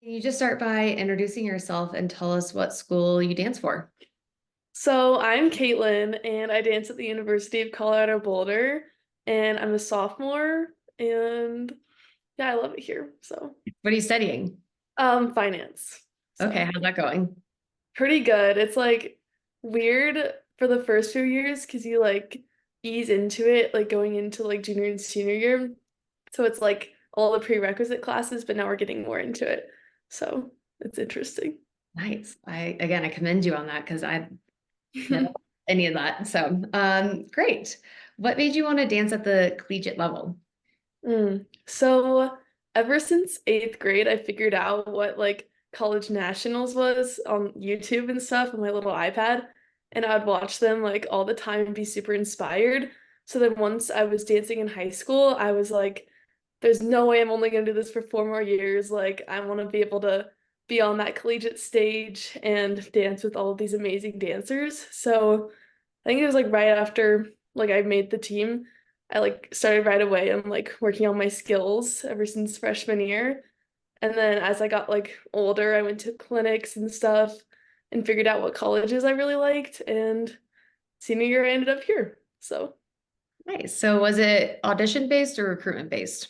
Can you just start by introducing yourself and tell us what school you dance for? So I'm Katelyn and I dance at the University of Colorado Boulder and I'm a sophomore and yeah, I love it here. So, What are you studying? finance. Okay, So, how's that going? pretty good. It's like weird for the first few years because you like ease into it like going into like junior and senior year. So it's like all the prerequisite classes, but now we're getting more into it. So, it's interesting. Nice. I commend you on that because I never any of that. So, great. What made you want to dance at the collegiate level? So ever since eighth grade, I figured out what like college nationals was on YouTube and stuff on my little iPad, and I would watch them like all the time and be super inspired. So then once I was dancing in high school, I was like, there's no way I'm only gonna do this for 4 more years. Like I want to be able to be on that collegiate stage and dance with all of these amazing dancers. So I think it was like right after like I made the team, I like started right away and like working on my skills ever since freshman year. And then as I got like older, I went to clinics and stuff and figured out what colleges I really liked. And senior year, I ended up here. So Nice. So, was it audition based or recruitment based?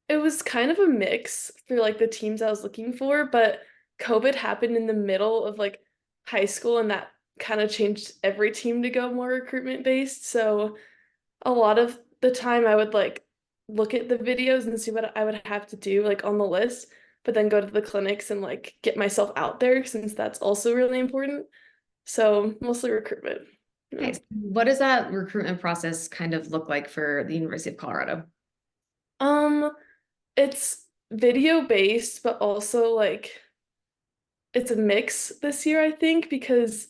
it was kind of a mix for like the teams I was looking for, but COVID happened in the middle of like high school, and that kind of changed every team to go more recruitment based. So a lot of the time I would like look at the videos and see what I would have to do like on the list, but then go to the clinics and like get myself out there since that's also really important. So mostly recruitment. Yeah. Nice. What does that recruitment process kind of look like for the University of Colorado? Um, it's video based, but also like it's a mix this year, I think, because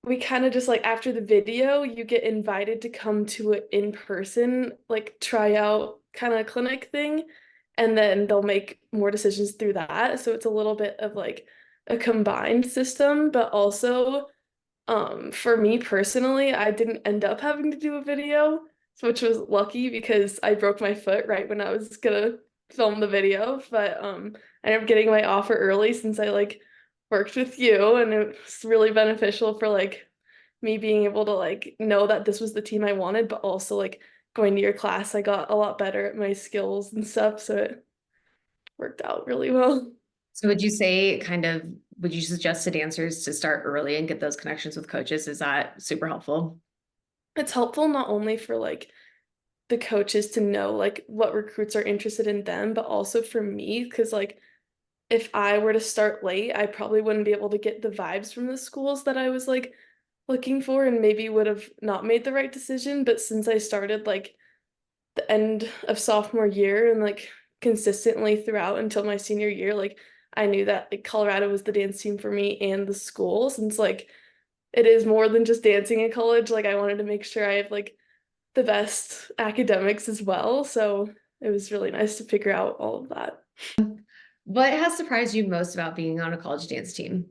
we kind of just like after the video, you get invited to come to an in-person like tryout kind of clinic thing, and then they'll make more decisions through that. So it's a little bit of like a combined system, but also for me personally, I didn't end up having to do a video, which was lucky because I broke my foot right when I was gonna film the video, but I ended up getting my offer early since I like worked with you, and it was really beneficial for like me being able to like know that this was the team I wanted, but also like going to your class, I got a lot better at my skills and stuff, so it worked out really well. So, would you say would you suggest to dancers to start early and get those connections with coaches? Is that super helpful? It's helpful not only for like the coaches to know like what recruits are interested in them, but also for me, because like if I were to start late, I probably wouldn't be able to get the vibes from the schools that I was like looking for and maybe would have not made the right decision. But since I started like the end of sophomore year and like consistently throughout until my senior year, like I knew that like Colorado was the dance team for me and the school, since like it is more than just dancing in college. Like I wanted to make sure I have like the best academics as well. So it was really nice to figure out all of that. What has surprised you most about being on a college dance team?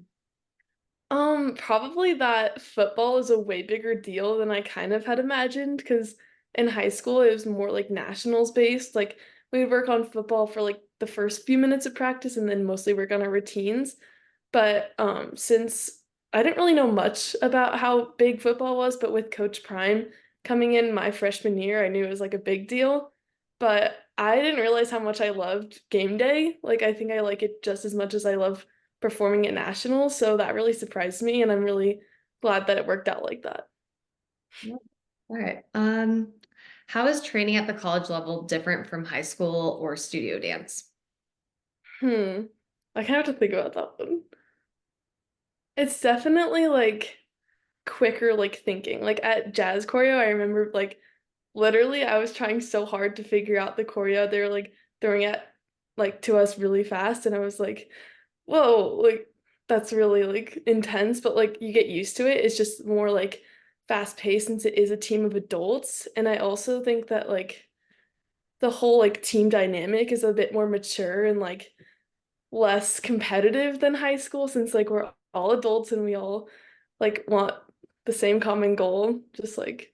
Probably that football is a way bigger deal than I kind of had imagined because in high school it was more like nationals based. Like we would work on football for like the first few minutes of practice and then mostly work on our routines. But since I didn't really know much about how big football was, but with Coach Prime coming in my freshman year, I knew it was like a big deal. But I didn't realize how much I loved game day. Like I think I like it just as much as I love performing at nationals, so that really surprised me, and I'm really glad that it worked out like that. Yeah. All right. How is training at the college level different from high school or studio dance? Hmm. I kind of have to think about that one. It's definitely like quicker like thinking. Like at jazz choreo, I remember like literally I was trying so hard to figure out the choreo they were like throwing at like to us really fast, and I was like, whoa, like that's really like intense, but like you get used to it. It's just more like fast paced since it is a team of adults. And I also think that like the whole like team dynamic is a bit more mature and like less competitive than high school since like we're all adults and we all like want the same common goal, just like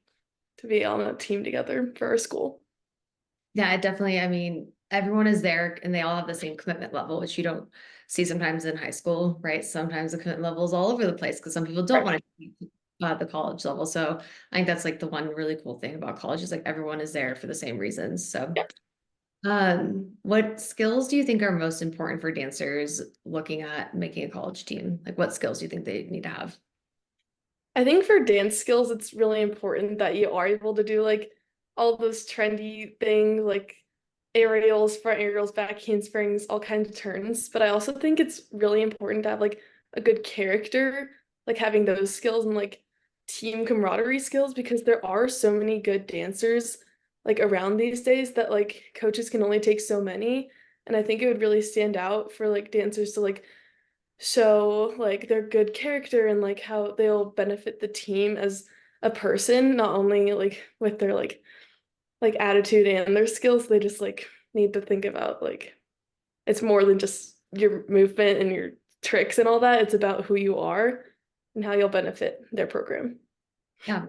to be on a team together for our school. Yeah, definitely. everyone is there and they all have the same commitment level, which you don't see sometimes in high school, right? Sometimes the commitment level is all over the place because some people don't Right. want to the college level. So I think that's like the one really cool thing about college is like everyone is there for the same reasons. So Yeah. what skills do you think are most important for dancers looking at making a college team? Like what skills do you think they need to have? I think for dance skills, it's really important that you are able to do like all those trendy things like aerials, front aerials, back handsprings, all kinds of turns. But I also think it's really important to have like a good character, like having those skills and like team camaraderie skills because there are so many good dancers like around these days that like coaches can only take so many. And I think it would really stand out for like dancers to like show like their good character and like how they'll benefit the team as a person, not only like with their like attitude and their skills. They just like need to think about like it's more than just your movement and your tricks and all that. It's about who you are and how you'll benefit their program. Yeah,